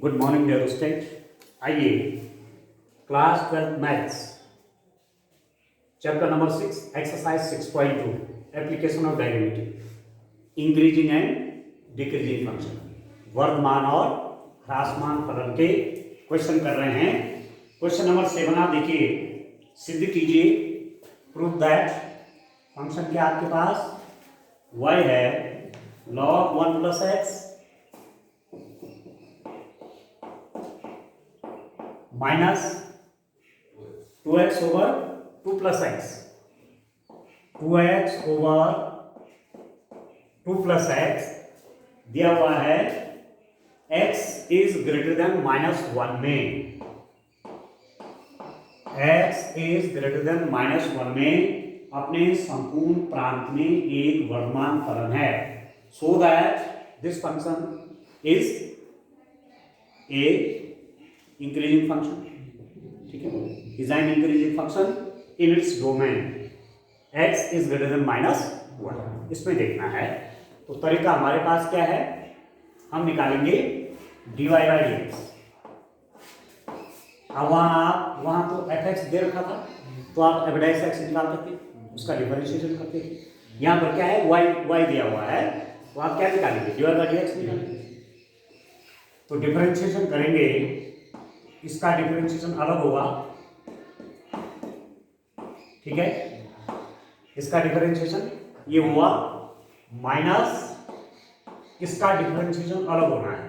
Good morning dear student. आइए class 12 maths chapter number 6 exercise 6.2 application of derivative increasing and decreasing function वर्धमान और ह्रासमान फलन के क्वेश्चन कर रहे हैं। क्वेश्चन नंबर 7 आप देखिए, सिद्ध कीजिए प्रूव दैट फंक्शन क्या आपके पास y है log 1 plus x minus 2x over 2 plus x, 2x over 2 plus x दिया हुआ है x इज ग्रेटर देन -1 में, x इज ग्रेटर देन -1 में अपने संपूर्ण प्रांत में एक वर्धमान फलन है। So that this function is a increasing function, ठीक है, is an increasing function in its domain x is greater then -1। इसमें देखना है तो तरीका हमारे पास क्या है, हम निकालेंगे dy बाई dx। अब वहां तो fx दे रखा था तो आप f डैश x निकाल सकते, उसका डिफरेंशिएशन करते थे। यहाँ पर क्या है y दिया हुआ है तो आप क्या निकालेंगे, dy बाई dx निकालेंगे। तो डिफरेंशिएशन करेंगे, इसका डिफरेंशिएशन अलग होगा, ठीक है, इसका डिफरेंशिएशन ये हुआ माइनस इसका डिफरेंशिएशन अलग होना है,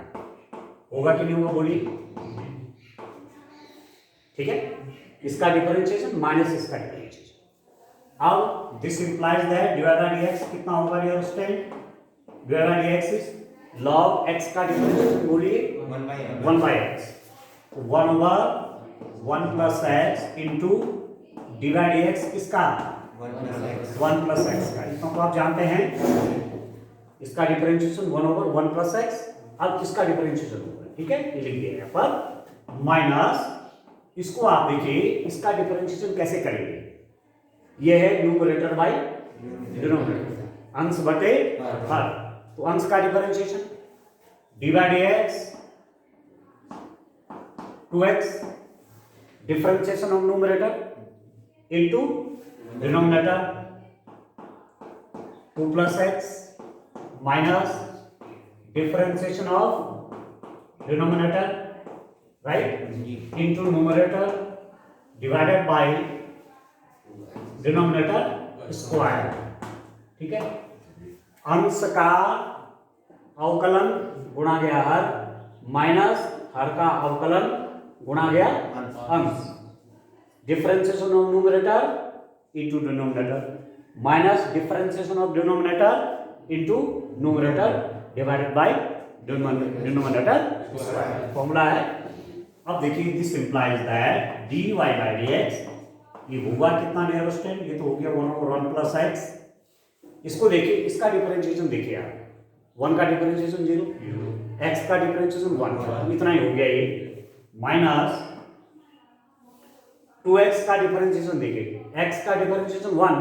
होगा कि नहीं होगा बोलिए, ठीक है, इसका डिफरेंशिएशन माइनस इसका डिफरेंशिएशन। अब this implies that dy by dx कितना होगा dear student, dy by dx is log x का डिफरेंशिएशन बोलिए 1 by x, 1 over 1 plus x into d by d x किसका 1 प्लस एक्स का, इतना तो आप जानते हैं। इसका डिफरेंशिएशन 1 ओवर 1 प्लस एक्स, अब किसका डिफरेंशिएशन होगा, ठीक है, ये लिख दिया यहाँ पर माइनस इसको आप देखिए इसका डिफरेंशिएशन कैसे करेंगे, ये है न्यूमरेटर बाई डिनोमिनेटर, अंश बटे हर, तो अंश का differentiation D by d x 2x differentiation of numerator into denominator 2 plus x minus differentiation of denominator, right, into numerator divided by denominator square, ठीक है। अंश का अवकलन गुणा गया हर माइनस हर का अवकलन गुणा गया अंश, differentiation of numerator into denominator minus differentiation of denominator into numerator divided by denominator square, formula है। अब देखिए this implies that dy by dx ये होगा कितना डियर स्टूडेंट, ये तो हो गया 1 ओवर 1 प्लस x। इसको देखिए, इसका डिफरेंशिएशन देखिए आप, 1 का डिफरेंशिएशन 0, x का डिफरेंशिएशन 1, इतना ही हो गया ये, माइनस 2x का डिफरेंशिएशन देखिए, x का डिफरेंशिएशन 1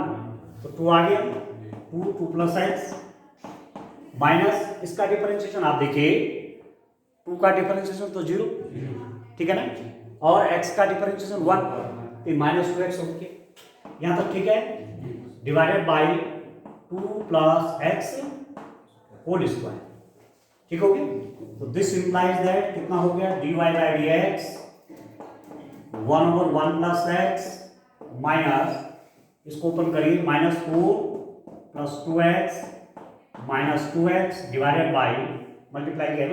तो 2 आ गया, 2 प्लस एक्स माइनस इसका डिफरेंशिएशन आप देखिए 2 का डिफरेंशिएशन तो 0, ठीक है ना, और x का डिफरेंशिएशन 1 तो माइनस 2x हो गया, यहाँ तक ठीक है, divided by 2 plus x whole square, ठीक हो गया। तो दिस इंप्लाइज दैट कितना हो गया dy by dx 1 over 1 plus x minus इसको ओपन करिए -4 plus 2x minus 2x divided by multiply किया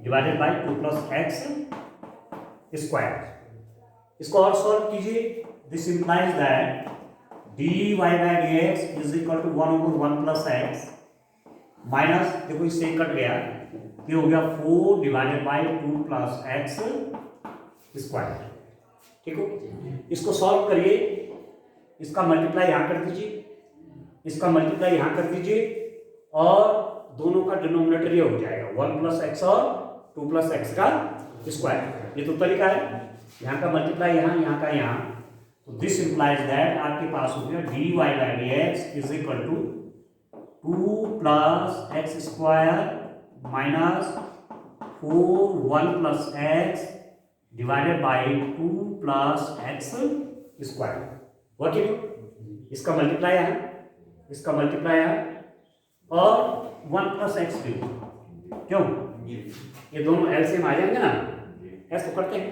divided by 2 plus x square. इसको और सॉल्व कीजिए, this implies that dy by dx is equal to 1 over 1 plus x minus देखो इससे cut गया, ये हो गया 4 divided by 2 plus x square, ठीक हो। इसको सॉल्व करिए, इसका मल्टीप्लाई यहाँ कर दीजिए, इसका मल्टीप्लाई यहाँ कर दीजिए और दोनों का डिनोमिनेटर ये हो जाएगा 1 प्लस एक्स और 2 प्लस एक्स का स्क्वायर, ये तो तरीका है, यहाँ का मल्टीप्लाई यहाँ, यहाँ का यहाँ, तो दिस इंप्लाइज दैट आपके पास हो गया dy by dx is equal to 2 plus x square minus 4 1 plus x divided by 2 plus x square. हुआ कि नहीं? इसका मल्टीप्लाई है, इसका मल्टीप्लाई है, और 1 प्लस एक्स भी। क्यों? ये दोनों एलसीएम आ जाएंगे ना, ऐसे तो करते हैं,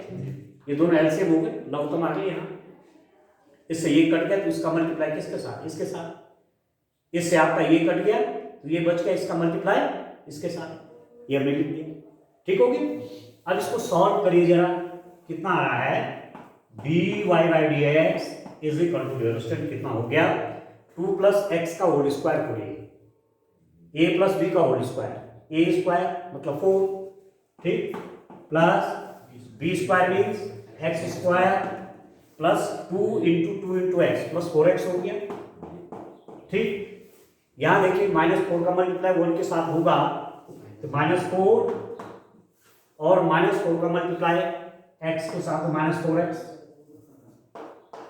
ये दोनों एलसीएम हो गए, लघुत्तम आ गई यहाँ, इससे ये कट गया तो इसका मल्टीप्लाई किसके साथ? इसके साथ। इससे आपका ये कट गया तो ये बच गया, इसका मल्टीप्लाई इसके साथ, ये हमने लिख दिया। ठीक हो गया? अब इसको सॉल्व करिए जरा, कितना आ रहा है? dy by d x is equal to distance कितना हो गया? 2 प्लस एक्स का होल स्क्वायर करिए, a प्लस बी का होल स्क्वायर, a स्क्वायर मतलब 4, ठीक, plus b square means x square plus 2 into x plus 4x हो गया। ठीक, यहां देखिए -4 का मल्टीप्लाई 1 के साथ होगा तो -4, और -4 का मल्टीप्लाई x के साथ तो -4x।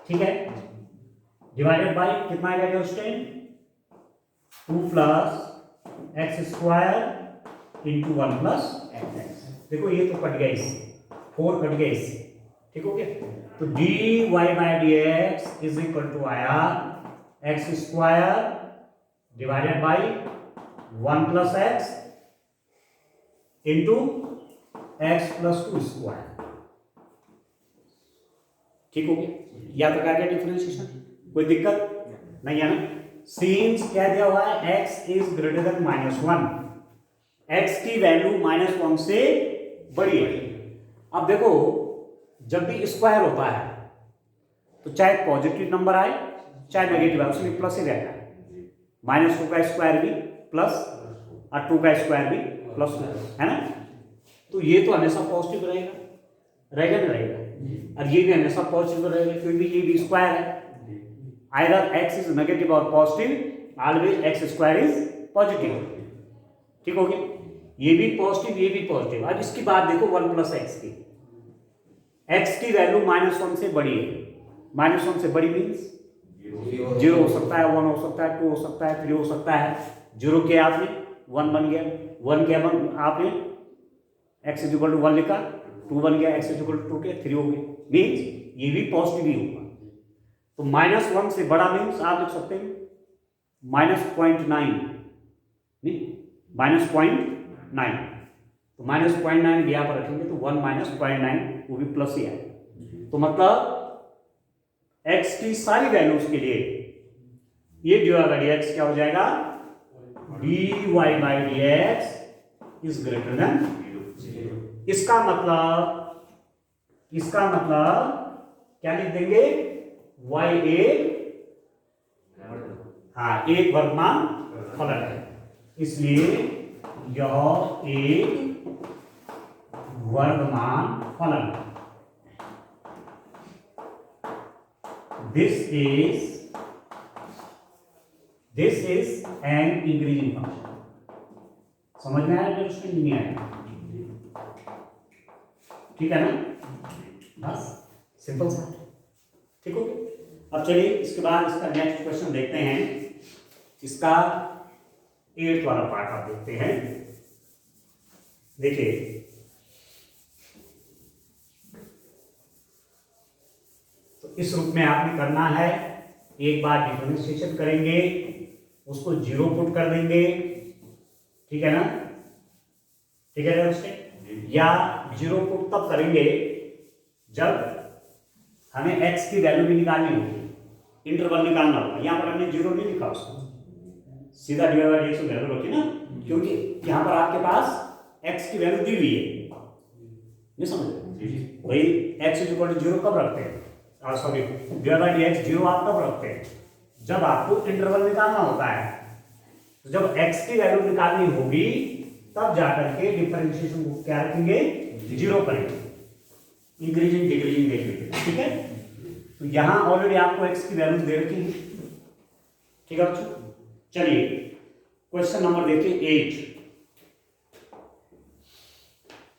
ठीक है, डिवाइडेड बाई कितना आएगा दोस्तों? 2 plus x square into 1 plus x. देखो ये तो कट गया इससे, 4 कट गया इससे। ठीक हो गया? तो dy by d x is equal to आया x square divided by 1 plus x into x plus 2 square. ठीक हो गया? या तो क्या डिफरेंशिएशन, कोई दिक्कत नहीं है ना? सीन्स क्या दिया हुआ है? x is greater then -1, x की वैल्यू -1 से बड़ी है। अब देखो जब भी स्क्वायर होता है तो चाहे पॉजिटिव नंबर आए चाहे नेगेटिव आए, उसमें प्लस ही रहता है। -2 का स्क्वायर भी प्लस और 2 का स्क्वायर भी प्लस है ना, तो ये तो हमेशा पॉजिटिव रहेगा, रहेगा ना रहेगा, और ये भी हमेशा पॉजिटिव रहेगा क्योंकि ये भी स्क्वायर है। आइदर x इज नेगेटिव और positive, always x square is positive. ठीक हो गया? ये भी पॉजिटिव ये भी पॉजिटिव। अब इसकी बात देखो 1 प्लस एक्स की, x की वैल्यू -1 से बड़ी है, -1 से बड़ी मीन्स 0 हो सकता है, 1 हो सकता है, 2 हो सकता है, 3 हो सकता है। 0 के आपने 1 बन गया, 1 के आपने x इज इक्वल टू 1 लिखा, 2 बन गया, x इज इक्वल टू 2 के 3 हो गए, मीन्स ये भी पॉजिटिव ही होगा। तो -1 से बड़ा मीन्स आप लिख सकते हैं -0.9, नहीं -0.9, तो -0.9 यहाँ पर रखेंगे तो 1 -0.9 वो भी प्लस ही आएगा। तो मतलब x की सारी वैल्यूज के लिए ये डिवाइड x क्या हो जाएगा? dy by d x is greater then 0। इसका मतलब क्या लिख देंगे? y एक वर्तमान फलन है, इसलिए यह एक वर्तमान फलन है। This is an increasing function. समझ में आया? उसमें नहीं आया? ठीक है ना? बस सिंपल सा। ठीक हो गया? अब चलिए इसके बाद इसका नेक्स्ट क्वेश्चन देखते हैं। इसका 8th वाला पार्ट आप देखते हैं। देखिए तो इस रूप में आपने करना है, एक बार डिफरेंशिएशन करेंगे, उसको 0 पुट कर देंगे, ठीक है ना? ठीक है ना उसके, या 0 पुट तब करेंगे जब हमें x की वैल्यू भी निकालनी होगी, इंटरवल निकालना होगा। यहाँ पर हमने 0 नहीं लिखा, उसको सीधा डिवाइड बाई x वैल्यू रखी ना, क्योंकि यहाँ पर आपके पास x की वैल्यू दी हुई है, नहीं समझ वही x इज इक्वल टू 0 कब रखते हैं? सॉरी, डिवाइड बाई dx 0 आप कब रखते हैं? जब आपको इंटरवल निकालना होता है। तो जब x की वैल्यू निकालनी होगी तब जाकर के डिफरेंशिएशन को क्या रखेंगे? 0 करेंगे, इंक्रीजिंग डिक्रीजिंग देखेंगे। ठीक है? तो यहां ऑलरेडी आपको x की वैल्यू दे रखी है। ठीक है बच्चों, चलिए क्वेश्चन नंबर देखिए 8।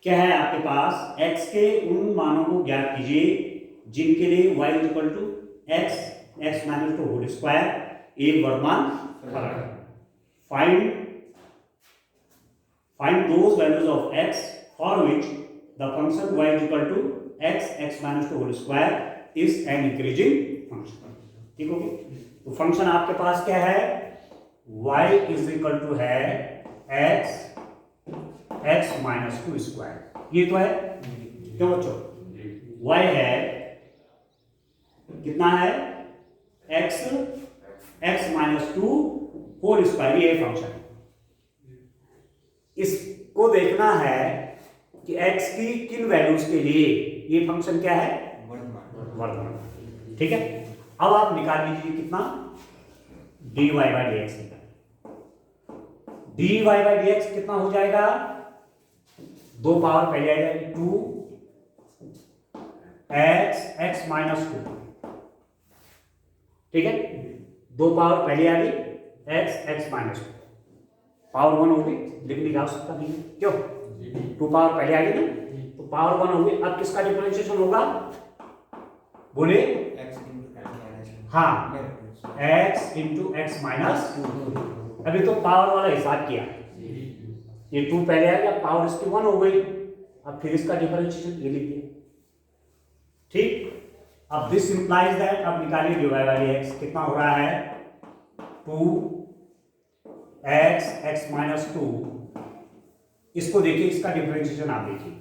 क्या है आपके पास? x के उन मानों को ज्ञात कीजिए जिनके लिए y is equal to x minus 2 whole square एक वर्तमान फलन है। Find those values of x for which the function y is equal to x minus 2 whole square is an increasing function. ठीक हो गया? तो फंक्शन आपके पास क्या है, y इज इक्वल टू है x माइनस 2 स्क्वायर, ये तो है। क्यों बच्चों? y है कितना है, x माइनस 2 होल स्क्वायर, ये फंक्शन। इसको देखना है कि x की किन वैल्यूज के लिए ये फंक्शन क्या है, वर्तमान। ठीक है, अब आप निकाल लीजिए कितना, dy by d x dy by d x कितना हो जाएगा, 2 पावर पहले आ जाएगी 2x माइनस 2। ठीक है, 2 पावर पहले आ गई x माइनस 2, पावर 1 हो गई, लिखने की आवश्यकता नहीं है। क्यों? 2 पावर पहले आ गई ना, तो पावर 1 हो गई। अब किसका डिफरेंशिएशन होगा, बोले? हाँ, x इंटू एक्स माइनस 2। अभी तो पावर वाला हिसाब किया, ये 2 पहले आ गया, पावर इसकी 1 हो गई, अब फिर इसका डिफरेंशिएशन ये लिख दिया। ठीक, अब दिस इंप्लाइज दैट, अब निकालिए dy बाई एक्स कितना हो रहा है, 2x माइनस 2। इसको देखिए, इसका डिफरेंशिएशन आप देखिए,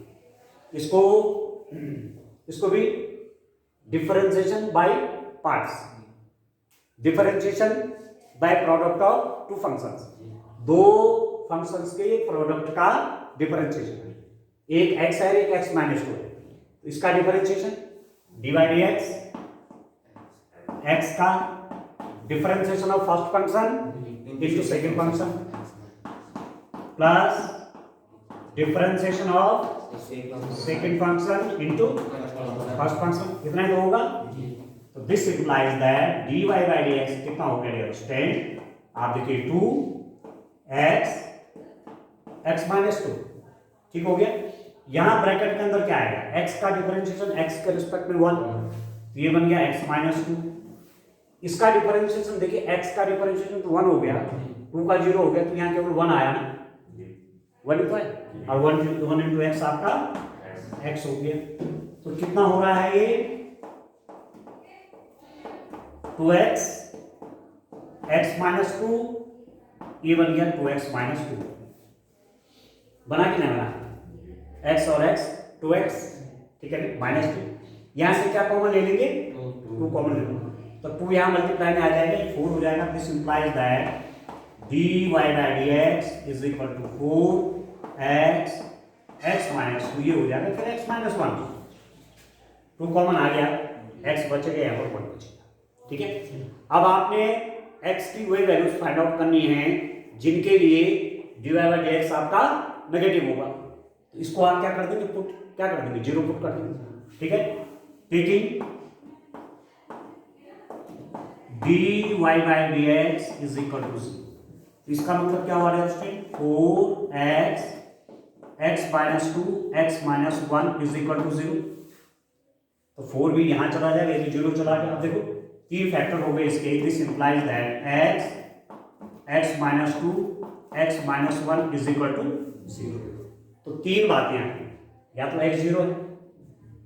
इसको भी differentiation by parts, differentiation by product of two functions, 2 functions के प्रोडक्ट का डिफरेंशिएशन, एक x है एक x माइनस 2 है, तो इसका डिफरेंशिएशन dy dx, x का differentiation of first function into second function plus differentiation of second function into first function, इतना ही तो होगा। तो this implies that dy by dx कितना हो गया डियर स्टूडेंट, आप देखिए 2x माइनस 2। ठीक हो गया? यहां ब्रैकेट के अंदर क्या आएगा, x का डिफरेंशिएशन x के रिस्पेक्ट में 1, तो ये बन गया x माइनस 2। इसका डिफरेंशिएशन देखिए, x का डिफरेंशिएशन तो 1 हो गया, 2 का 0 हो गया, तो यहाँ केवल 1 आया ना, 1 तो है, और 1 इंटू एक्स आपका x हो गया। तो कितना हो रहा है ये, 2x x माइनस 2, ये बन गया 2x माइनस 2। बना कि नहीं बना, x और x 2x, ठीक है, माइनस 2। यहां से क्या कॉमन ले लेंगे, 2 कॉमन ले लेंगे, तो 2 यहां मल्टीप्लाई में आ जाएगा, 4 हो जाएगा। This implies that dy by dx is equal to 4x minus 2, ये हो जाएगा फिर x माइनस 1, 2 कॉमन आ गया, x बचेगा यहाँ पर 1 बचेगा। ठीक है, अब आपने x की वही वैल्यूज फाइंड आउट करनी है जिनके लिए dy बाई dx आपका नेगेटिव होगा, तो इसको आप क्या कर देंगे, पुट क्या कर देंगे, 0 पुट कर देंगे। ठीक है, taking dy by dx is equal to 0, इसका मतलब क्या हो रहा है student, 4x minus 2 x minus 1 is equal to 0। तो 4 भी यहां चला जाएगा, ये 0 चला गया। अब देखो 3 फैक्टर हो गए इसके, this implies that x minus 2 x minus 1 is equal to 0। तो 3 बातें हैं, या तो x 0 है,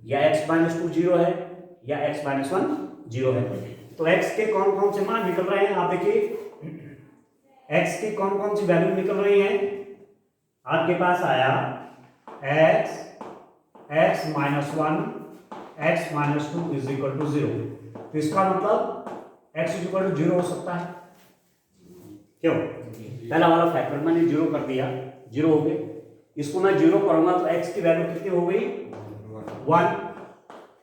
या x माइनस 2 0 है, या x माइनस 1 0 है। तो x के कौन कौन से मान निकल रहे हैं, आप देखिए x की कौन कौन सी वैल्यू निकल रही है, आपके पास आया x minus 1 x minus 2 is equal to 0। तो इसका मतलब x इज इक्वल टू 0 हो सकता है। क्यों? पहला वाला फैक्टर मैंने 0 कर दिया, 0 हो गए, इसको मैं 0 करूंगा तो x की वैल्यू कितनी हो गई, 1,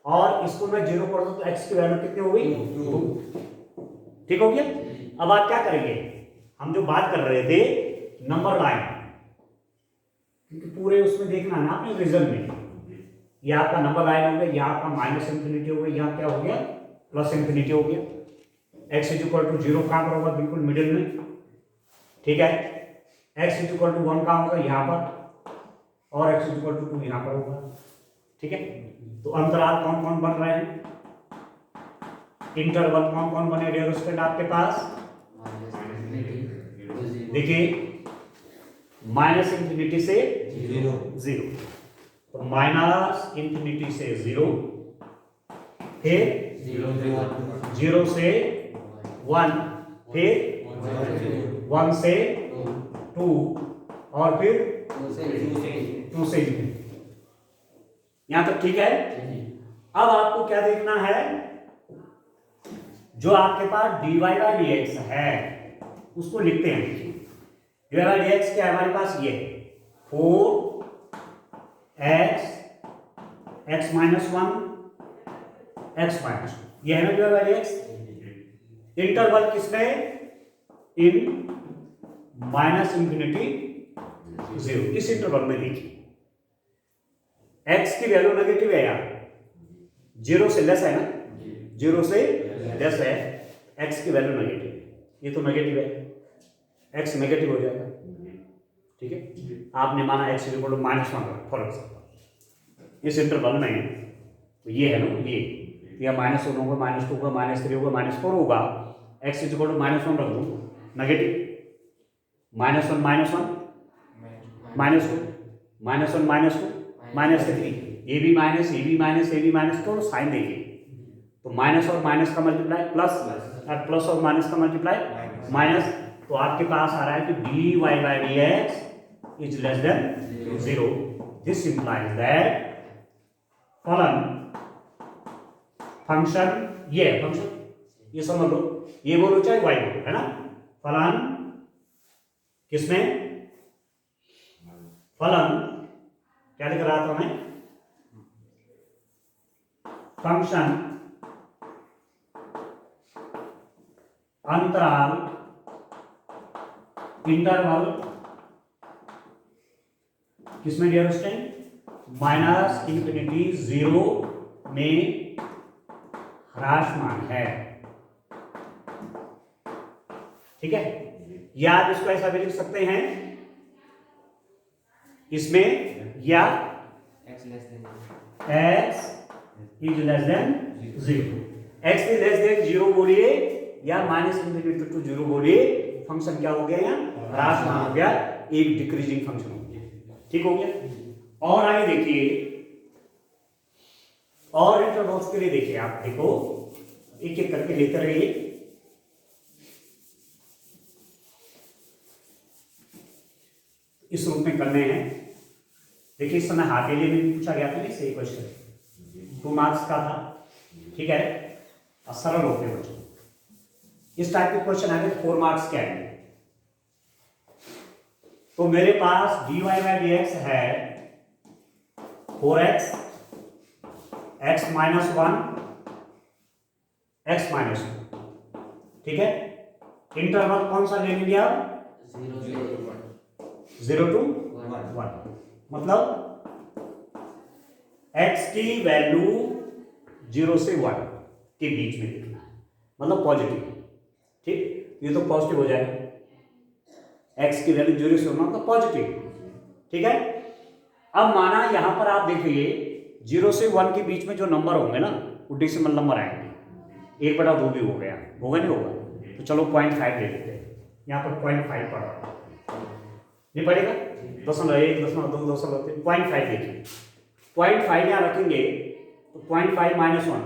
और इसको मैं 0 कर दूं तो x की वैल्यू कितनी हो गई, 2। ठीक हो गया? अब आप क्या करेंगे, हम जो बात कर रहे थे नंबर लाइन, क्योंकि पूरे उसमें देखना है ना आपने रिजल्ट में, ये आपका नंबर लाइन हो गया, यहाँ आपका माइनस इंफिनिटी हो गया, यहाँ क्या हो गया, प्लस इंफिनिटी हो गया। x इज इक्वल टू 0 कहाँ पर होगा, बिल्कुल मिडिल में। ठीक है, x इज इक्वल टू 1 कहाँ होगा, यहाँ पर, और x इज इक्वल टू 2 यहाँ पर होगा। ठीक है, तो अंतराल कौन कौन बन रहे हैं, इंटरवल कौन कौन बने डियर स्टूडेंट आपके पास, देखिए माइनस इंफिनिटी से जीरो, तो माइनस इंफिनिटी से जीरो, फिर जीरो से वन, फिर वन से टू, और फिर टू से इंफिनिटी। यहां तक ठीक है। अब आपको क्या देखना है, जो आपके पास dy बाई डी एक्स है उसको लिखते हैं। dy बाई डी एक्स क्या है हमारे पास, ये 4x x minus one x minus, ये है ना dy by d x. Interval किसमें, इन माइनस इंफिनिटी जीरो, इस इंटरवल में देखिए x की वैल्यू नेगेटिव है, यार जीरो से लेस है ना, जीरो से लेस है, x की वैल्यू नेगेटिव है, ये तो नेगेटिव है, x नेगेटिव हो जाएगा। ठीक है, आपने माना x equal to minus one for example, इस इंटरवल में तो ये है ना, ये या माइनस वन होगा, माइनस टू होगा, माइनस थ्री होगा, माइनस फोर होगा, x equal to minus one रख दो, negative, minus one minus one minus two, minus one minus two minus three, ये भी माइनस, ये भी माइनस, ये भी माइनस, तो साइन देखिए, तो माइनस और माइनस का मल्टीप्लाई प्लस, और प्लस और माइनस का मल्टीप्लाई माइनस, तो आपके पास आ रहा है कि dy by d x is less than zero. This implies that फलन फंक्शन, ये फंक्शन, ये समझ लो, ये बोलो चाहे y बोलो, है ना, फलन किसमें, फलन क्या लिख रहा था मैं, फंक्शन अंतराल इंटरवल किसमें dear student, minus infinity zero में ह्रासमान है। ठीक है, या आप इसको ऐसा भी लिख सकते हैं इसमें, या x is less than zero, x is less than zero बोलिए या माइनस इंफिनिटी टू जीरो बोलिए, फंक्शन क्या हो गया, यहाँ ह्रासमान हो गया, एक डिक्रीजिंग फंक्शन हो गया। ठीक हो गया। और आगे देखिए, और इंटरवल्स के लिए देखिए, आप देखो एक एक करके लेते रहिए। इस रूप में करने हैं। देखिए इस समय हाफ एरिया में पूछा गया था, सही क्वेश्चन 2 मार्क्स का था। ठीक है, सरल होते हैं बच्चों, इस टाइप के क्वेश्चन आएंगे 4 मार्क्स के आएंगे। तो मेरे पास dy बाई डी एक्स है 4x x minus one x minus two. ठीक है, इंटरवल कौन सा ले लिया, 0 to 1, मतलब x की वैल्यू 0 से 1 के बीच में लिखना है, मतलब पॉजिटिव। ठीक, ये तो पॉजिटिव हो जाएगा, x की वैल्यू 0 से 1 मतलब पॉजिटिव। ठीक है, अब माना यहां पर आप देखिए 0 से 1 के बीच में जो नंबर होंगे ना वो डेसिमल नंबर आएंगे, 1/2 भी हो गया, होगा नहीं होगा, तो चलो 0.5 ले लेते हैं, यहाँ पर 0.5 पड़ रहा है, नहीं पड़ेगा, 0.1 0.2 0.3 0.5 देखिए, 0.5 यहाँ रखेंगे तो 0.5 माइनस 1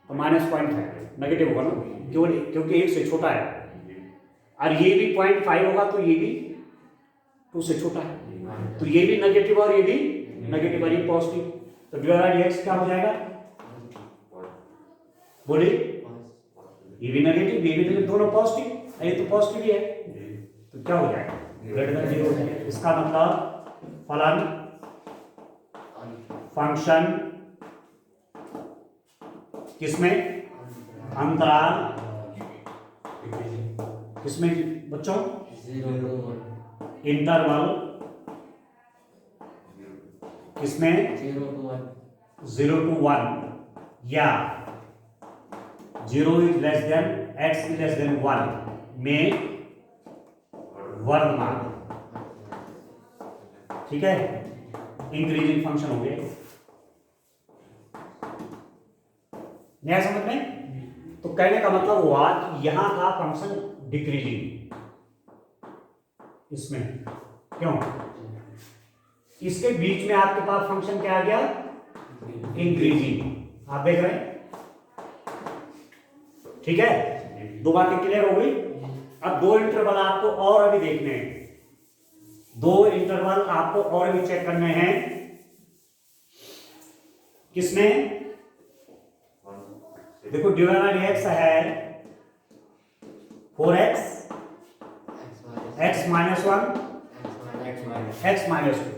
तो माइनस 0.5 नेगेटिव होगा ना, क्योंकि 1 से छोटा है, और ये भी 0.5 होगा तो ये भी 2 से छोटा है, तो ये भी नेगेटिव और ये भी नेगेटिव और ये पॉजिटिव, तो dy बाई डी एक्स क्या हो जाएगा, बोलिए, ये भी नेगेटिव ये भी नेगेटिव, दोनों पॉजिटिव, ये तो पॉजिटिव ही है, तो क्या हो जाएगा, ग्रेटर देन 0 हो जाएगा। इसका मतलब फलन फंक्शन किसमें, अंतराल किसमें बच्चों, इंटरवल किसमें, 0 to 1 या 0 is less than x is less then 1 में वर्गमान। ठीक है, इंक्रीजिंग फंक्शन हो गया, नया समझ में। तो कहने का मतलब हुआ कि यहां का फंक्शन डिक्रीजिंग, इसमें क्यों? इसके बीच में आपके पास फंक्शन क्या आ गया? इंक्रीजिंग। आप देख रहे हैं, ठीक है? दो बातें क्लियर हो गई। अब दो इंटरवल आपको और अभी देखने हैं, दो इंटरवल आपको और भी चेक करने हैं। किसमें? देखो dx है 4x x minus 1 x minus 2।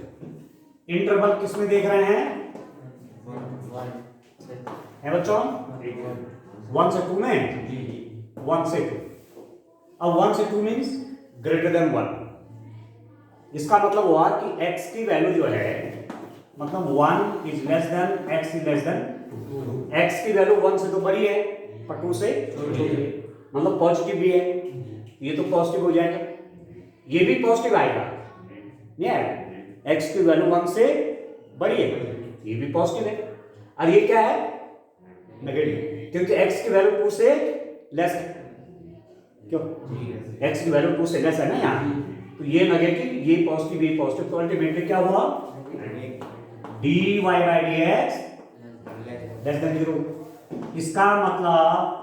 Interval किसमें देख रहे हैं? है बच्चों? 1 से 2 में, 1 से 2। अब 1 से 2 मीन्स ग्रेटर देन 1। इसका मतलब हुआ कि x की वैल्यू जो है, मतलब 1 is less than x is less than 2। x की वैल्यू 1 से तो बड़ी है पर 2 से छोटी है, मतलब पॉजिटिव भी है। ये तो पॉजिटिव हो जाएगा, ये भी पॉजिटिव आएगा, नहीं आएगा? x की वैल्यू 1 से बड़ी है, ये भी पॉजिटिव है। और ये क्या है? नेगेटिव, क्योंकि x की वैल्यू 2 से लेस है। क्यों? x की वैल्यू 2 से लेस है ना यहाँ, तो ये नेगेटिव, ये पॉजिटिव, ये पॉजिटिव, तो अल्टीमेटली क्या हुआ? dy by dx less than 0। इसका मतलब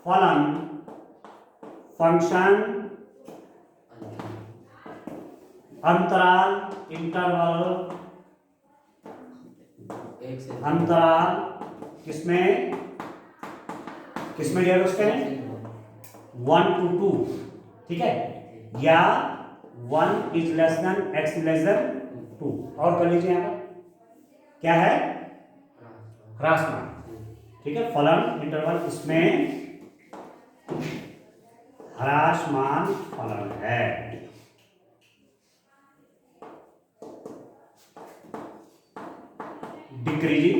फलन फंक्शन अंतराल इंटरवल अंतराल किसमें किसमें डियर उसके 1 to 2, ठीक है? या 1 is less than x less than 2। और कर लीजिए यहां पर क्या है? ह्रासमान, ठीक है? फलन इंटरवल इसमें ह्रासमान फलन है। Decreasing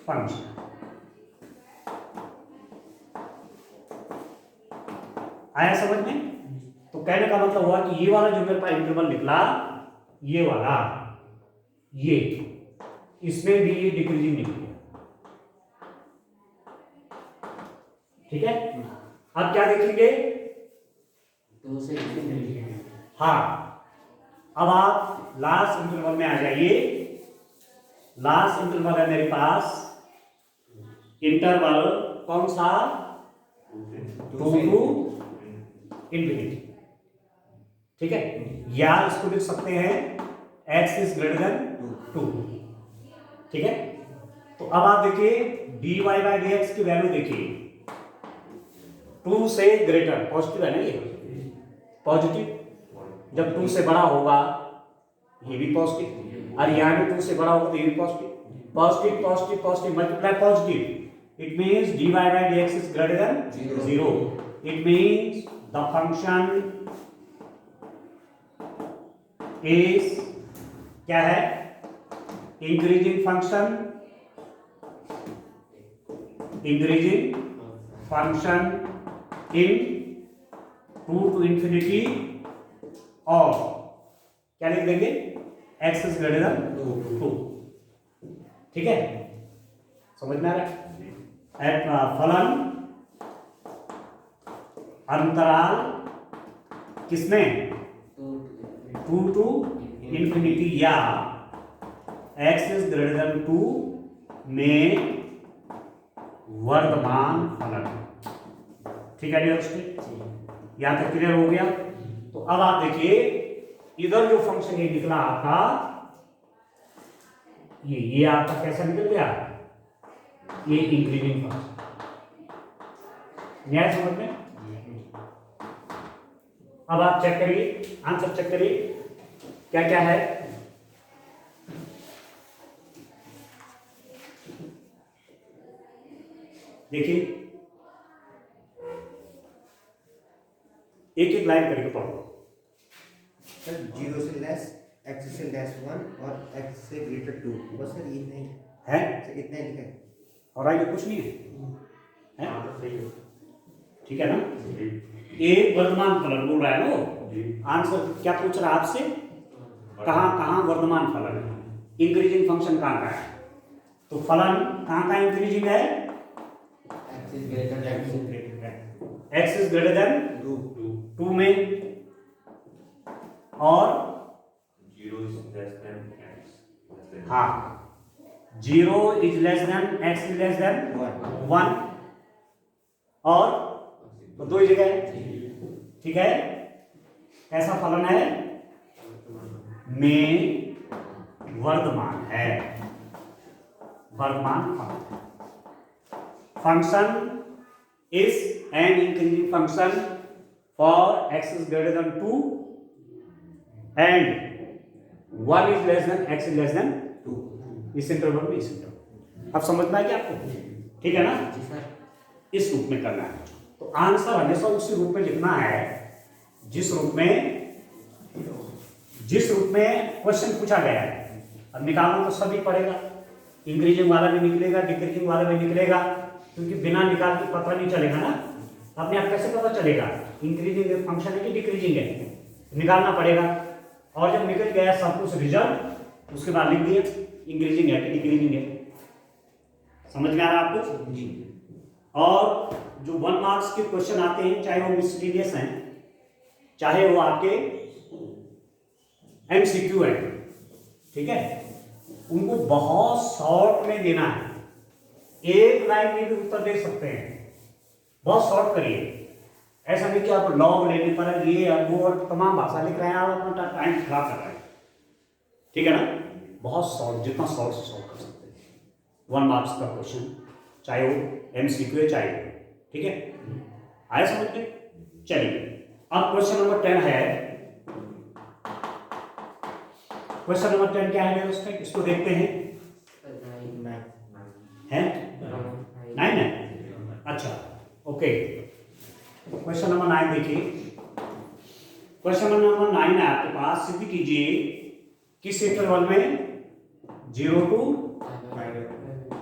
function. आया समझ में? तो कहने का मतलब हुआ कि ये वाला जो मेरे पास इंटरवल निकला, ये वाला, ये इसमें भी ये डिक्रीजिंग निकली, ठीक है? अब क्या देखेंगे? हाँ, अब आप लास्ट इंटरवल में आ जाइए। लास्ट इंटरवल है मेरे पास, इंटरवल कौन सा? 2 to इंफिनिटी, ठीक है? या इसको लिख सकते हैं x इज ग्रेटर देन 2, ठीक है? तो अब आप देखिए dy बाई dx की वैल्यू देखिए, 2 से ग्रेटर, पॉजिटिव है ना, ये पॉजिटिव। जब 2 से बड़ा होगा ये भी पॉजिटिव, और यहां भी 2 से बड़ा होगा तो ये भी positive. Positive positive positive multiply positive, it means dy by dx is greater then 0। It means the function is क्या है? Increasing function, increasing function in 2 to infinity, और क्या लिख देंगे? x इज ग्रेटर देन 2, ठीक है? समझ में आ रहा है? एट फलन अंतराल किसमें? 2 to इंफिनिटी या x इज ग्रेटर देन 2 में वर्तमान फलन, ठीक है? यहां तक क्लियर हो गया? तो अब आप देखिए, इधर जो फंक्शन ये निकला आपका, ये आपका कैसा निकल गया? ये इंक्रीजिंग फंक्शन। न्याय समझ में? अब आप चेक करिए, आंसर चेक करिए क्या क्या है। देखिए एक एक लाइन करके पढ़ो। सर 0 से लेस, x से लेस 1 और x से ग्रेटर 2, बस सर इतना ही है, इतना ही है। और आगे कुछ नहीं है, ठीक है ना? एक वर्तमान फलन बोल रहा है ना वो। आंसर क्या पूछ रहा है आपसे? कहां कहां वर्तमान फलन है? इंक्रीजिंग फंक्शन कहां का है? तो फलन कहां का इंक्रीजिंग है? x is greater then x is greater than 2 में, और 0 is less than x. हाँ 0 is less than x is less then 1 और तो दो ही जगह है। ठीक है, ऐसा फलन है में वर्धमान है, वर्धमान function is an increasing function for x is greater than 2 and 1 is less than x is less than 2, इस इंटरवल में, इस इंटरवल। अब समझ में आएगी आपको? ठीक है ना? इस रूप में करना है। तो आंसर हमेशा उसी रूप में लिखना है जिस रूप में क्वेश्चन पूछा गया है। अब निकालना तो सभी पड़ेगा, इंक्रीजिंग वाला भी निकलेगा, डिक्रीजिंग वाला भी निकलेगा, क्योंकि बिना निकाल के पता नहीं चलेगा ना। अपने आप कैसे पता चलेगा इंक्रीजिंग फंक्शन है कि डिक्रीजिंग है? निकालना पड़ेगा। और जब निकल गया सब कुछ रिजल्ट, उसके बाद लिख दिया इंक्रीजिंग है कि डिक्रीजिंग है। समझ में आ रहा है आपको? और जो 1 मार्क्स के क्वेश्चन आते हैं, चाहे वो मिसलीनियस हैं, चाहे वो आपके MCQ है, ठीक है, उनको बहुत शॉर्ट में देना है। एक लाइन में भी उत्तर दे सकते हैं, बहुत शॉर्ट करिए। ऐसा नहीं कि आप लॉन्ग लेने पर ये और वो और तमाम भाषा लिख रहे हैं, आप अपना टाइम खराब कर रहे हैं। ठीक है ना? बहुत शॉर्ट, जितना शॉर्ट से शॉर्ट कर सकते हैं। 1 मार्क्स का क्वेश्चन, चाहे वो MCQ है चाहे वो, ठीक है, आया समझ में? चलिए अब क्वेश्चन नंबर 10 है। क्वेश्चन नंबर 10 क्या है उसमें, इसको देखते हैं। हैं 9 है? अच्छा, ओके। क्वेश्चन नंबर 9 देखिए। क्वेश्चन नंबर 9 है आपके पास। सिद्ध कीजिए किस इंटरवल में 0 to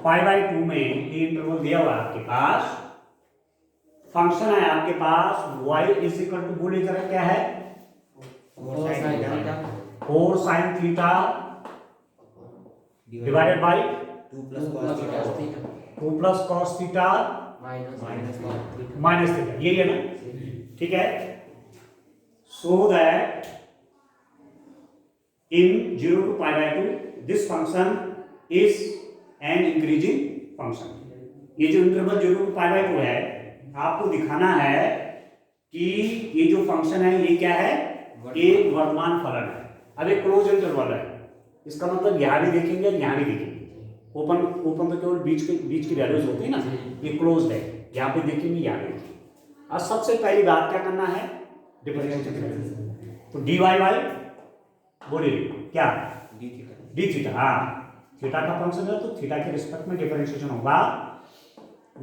π/2 में ये इंटरवल दिया हुआ है आपके पास। फंक्शन है आपके पास y इज इक्वल टू, बोलिए जरा क्या है? 4 sin theta divided by 2 plus cos theta minus theta, यही है ना? ठीक है। So that in 0 to π/2 this function is an increasing function. ये जो इंटरवल 0 to π/2 है, आपको दिखाना है कि ये जो फंक्शन है ये क्या है? एक वर्धमान फलन है। अब एक क्लोज इंटरवल है, इसका मतलब यहां भी देखेंगे, यहां भी देखेंगे। ओपन तो केवल बीच की वैल्यूज होती है ना, ये क्लोज्ड है, यहाँ पे देखेंगे, यहाँ देखेंगे। अब सबसे पहली बात क्या करना है? डिफरेंशिएट करना। तो dy बाई, बोलिए क्या? D theta. हाँ, थीटा का फंक्शन है तो थीटा के रिस्पेक्ट में डिफरेंशिएशन होगा।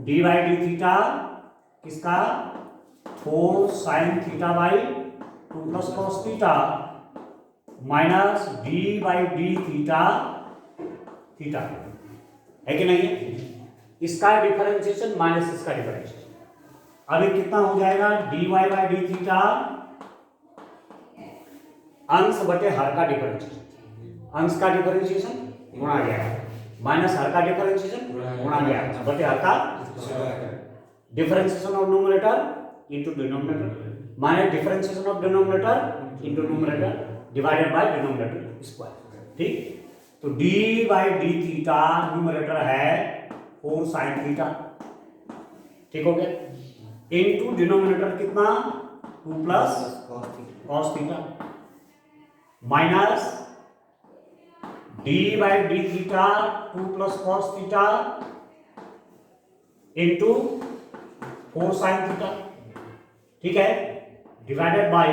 डी बाई डी थीटा किसका? 4 sin theta by 2 plus cos theta minus D by d theta, theta है कि नहीं है? इसका डिफरेंशिएशन माइनस इसका डिफरेंशिएशन। अब ये कितना हो जाएगा? D y by d theta अंश बटे हर का डिफरेंशिएशन, अंश का डिफरेंशिएशन गुणा गया माइनस हर का डिफरेंशिएशन गुणा गया बटे हर का differentiation of numerator into denominator minus differentiation of denominator into numerator divided by denominator square. ठीक, तो d by d theta numerator है 4 sin थीटा, ठीक हो गया, इनटू डिनोमिनेटर कितना? 2 plus cos theta minus d by d theta 2 plus cos theta into 4 sin theta, ठीक है, divided by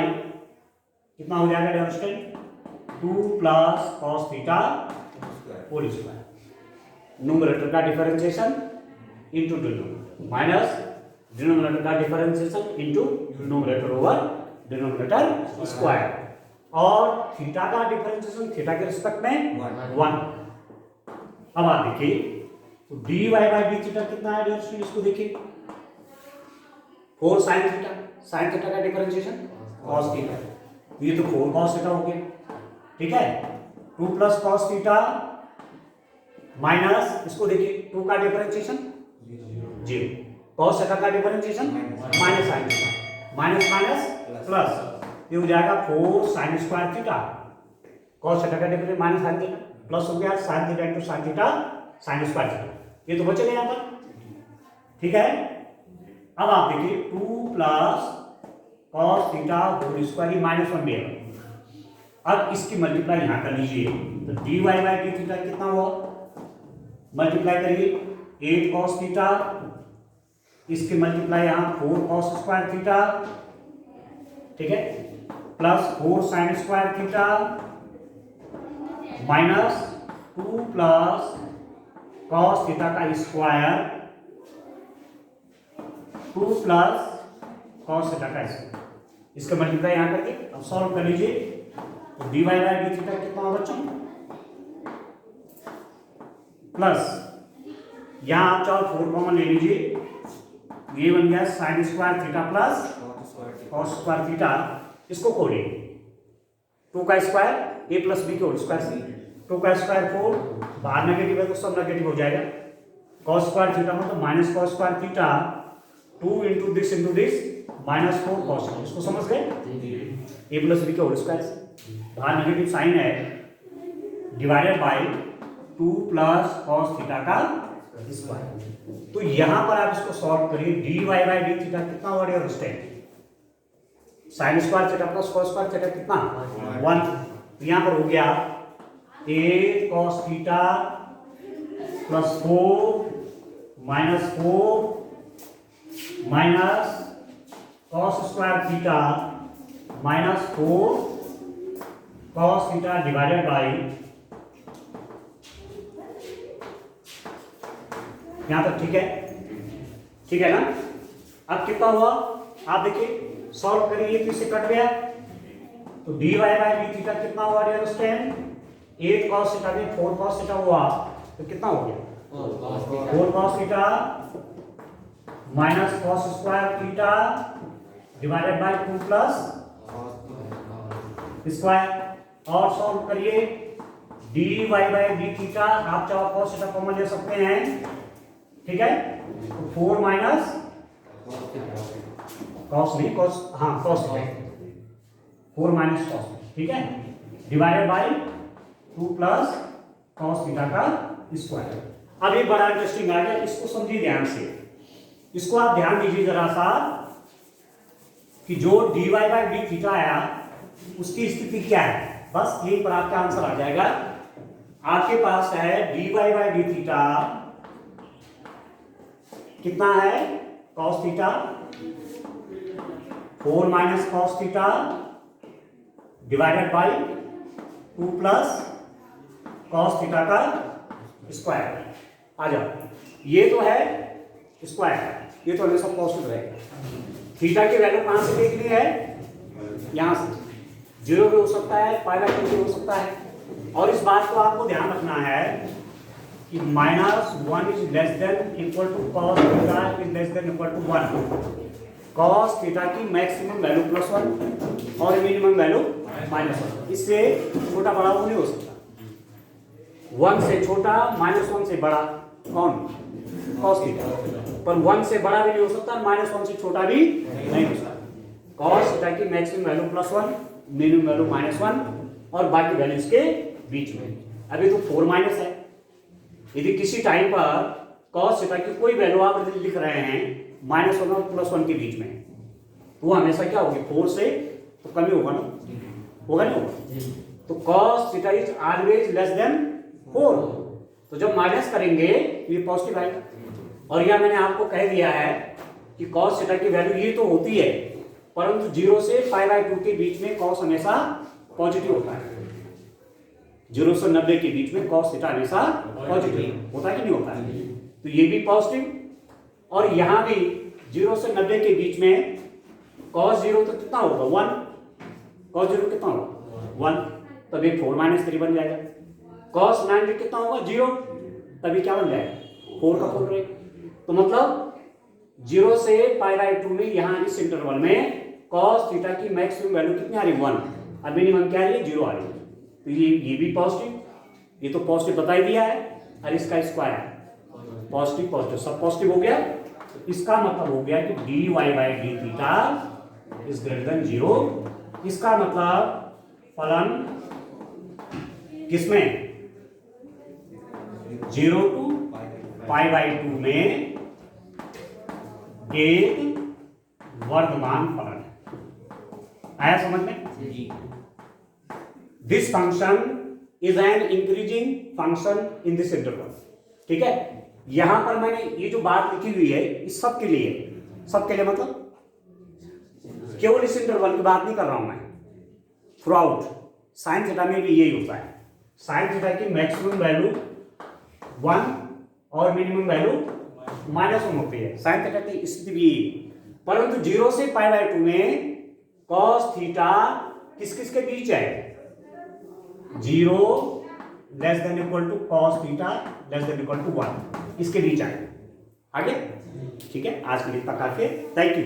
कितना हो जाएगा? Demonstrate 2 plus cos theta whole square, numerator का differentiation into denominator minus denominator का differentiation into numerator over denominator square, और theta का differentiation theta के रिस्पेक्ट में 1। अब आप देखिए तो dy बाई डी थीटा कितना है डिफरेंशिएशन, इसको देखिए 4 sin थीटा, sin थीटा का डिफरेंशिएशन cos थीटा, ये तो 4 cos थीटा हो गया, ठीक है, 2 प्लस cos थीटा माइनस इसको देखिए 2 का डिफरेंशिएशन 0, cos थीटा का differentiation minus sin theta, minus minus plus ये हो जाएगा 4 sine square theta, cos theta का difference minus sine theta, plus हो गया sine theta into sine theta sine square theta, ये तो बचेगा यहाँ पर। ठीक है, अब आप देखिए 2 plus cos theta whole square minus 1 भी है। अब इसकी मल्टीप्लाई यहाँ कर लीजिए, तो dy बाई डी थीटा कितना हुआ, मल्टीप्लाई करिए 8 कॉस थीटा, इसकी मल्टीप्लाई यहाँ 4 कॉस स्क्वायर थीटा, ठीक है, plus 4 sine square theta minus 2 plus cos theta का स्क्वायर 2 प्लस कॉस थीटा का स्क्वायर, इसका मल्टीप्लाई यहाँ करके अब सॉल्व कर लीजिए, तो dy बाई डी थीटा कितना होगा बच्चों, प्लस यहाँ आप चाहो 4 कॉमन ले लीजिए, ये बन गया sign square theta plus cos square theta, इसको खोलिए 2 का स्क्वायर a प्लस बी के होल स्क्वायर सी, 2 का स्क्वायर 4, बाहर नेगेटिव है तो सब नेगेटिव हो जाएगा, कॉस स्क्वायर थीटा मतलब minus cos square theta 2 into this minus 4 cos, इसको समझ गए, a प्लस बी के होल स्क्वायर सी, बाहर नेगेटिव साइन है, divided by 2 plus cos theta का स्क्वायर। तो यहां पर आप इसको सॉल्व करिए, dy बाई डी थीटा कितना हुआ dear state, sine square theta plus cos square theta कितना 1, तो यहां पर हो गया a cos थीटा plus 4 minus 4 minus cos square theta minus 4 cos theta divided by, यहां तक ठीक है ना। अब कितना हुआ आप देखिए, सॉल्व करिए तो इससे कट गया, तो dy बाई डी थीटा कितना हुआ डियर स्टूडेंट, 8 cos थीटा में 4 cos थीटा हुआ, तो कितना हो गया 4 cos theta minus cos square theta divided by 2 plus square, और सॉल्व करिए dy बाई डी थीटा, आप चाहो cos थीटा कॉमन ले सकते हैं, ठीक है, तो 4 माइनस कॉस नहीं कॉस, हाँ कॉस थीटा 4 माइनस कॉस, ठीक है, divided by 2 plus cos theta का स्क्वायर। अब ये बड़ा इंटरेस्टिंग आ गया, इसको समझिए ध्यान से, इसको आप ध्यान दीजिए जरा सा कि जो dy बाई डी थीटा आया उसकी स्थिति क्या है, बस यही पर आपका आंसर आ जाएगा। आपके पास है dy बाई डी थीटा कितना है, cos theta 4 minus cos theta divided by 2 plus cos theta का स्क्वायर। आ जाओ, ये तो है स्क्वायर, ये तो हमेशा पॉजिटिव रहेगा। थीटा की वैल्यू कहां से देखनी है, यहां से 0 भी हो सकता है, पाई बाई 2 भी हो सकता है, और इस बात को आपको ध्यान रखना है कि -1 is less than equal to cos theta is less than equal to 1। cos theta की मैक्सिमम वैल्यू +1 और मिनिमम वैल्यू -1, इससे छोटा बड़ा वो नहीं हो सकता। 1 से छोटा -1 से बड़ा कौन, cos थीटा, पर 1 से बड़ा भी नहीं हो सकता, -1 से छोटा भी नहीं हो सकता। cos थीटा की मैक्सिमम वैल्यू +1, मिनिमम वैल्यू -1 और बाकी वैल्यूज के बीच में। अभी तो 4 माइनस है, यदि किसी टाइम पर cos थीटा की कोई वैल्यू आप लिख रहे हैं -1 और +1 के बीच में, तो वो हमेशा क्या होगी, 4 से तो कम ही होगा ना, होगा नहीं होगा, तो cos theta is always less than 4, तो जब माइनस करेंगे ये पॉजिटिव आएगा। और यह मैंने आपको कह दिया है कि cos थीटा की वैल्यू ये तो होती है, परंतु 0 से π/2 के बीच में cos हमेशा पॉजिटिव होता है। 0 से 90 के बीच में cos थीटा हमेशा पॉजिटिव होता है कि नहीं होता है, तो ये भी पॉजिटिव, और यहां भी 0 से 90 के बीच में cos 0 तो कितना होगा 1, cos 0 कितना होगा 1, तभी 4 - 3 बन जाएगा। cos 90 कितना होगा 0, तभी क्या बन जाएगा 4 का 4 रहेगा। तो मतलब 0 से π/2 में यहाँ इस इंटरवल में cos थीटा की मैक्सिमम वैल्यू कितनी आ रही है 1, और मिनिमम क्या आ रही है 0 आ रही है, तो ये भी पॉजिटिव, ये तो पॉजिटिव बता ही दिया है, और इसका स्क्वायर पॉजिटिव सब पॉजिटिव हो गया। तो इसका मतलब हो गया कि dy by d theta is greater then 0। इसका मतलब फलन किसमें 0 to π/2 में एक वर्धमान फलन है। आया समझ में? This function is an increasing function in this interval. ठीक है, यहां पर मैंने ये जो बात लिखी हुई है इस सब के लिए, सबके लिए मतलब केवल इस इंटरवल की बात नहीं कर रहा हूं मैं, थ्रू आउट साइन थीटा में भी यही होता है। साइन थीटा की मैक्सिमम वैल्यू 1 और मिनिमम वैल्यू -1 होती है। साइन थीटा की स्थिति भी, परंतु 0 से π/2 में cos थीटा किस किस के बीच है? 0 less than equal to cos theta less than equal to 1, इसके बीच आए। आगे ठीक है, आज के लिए इतना काफी है। Thank you.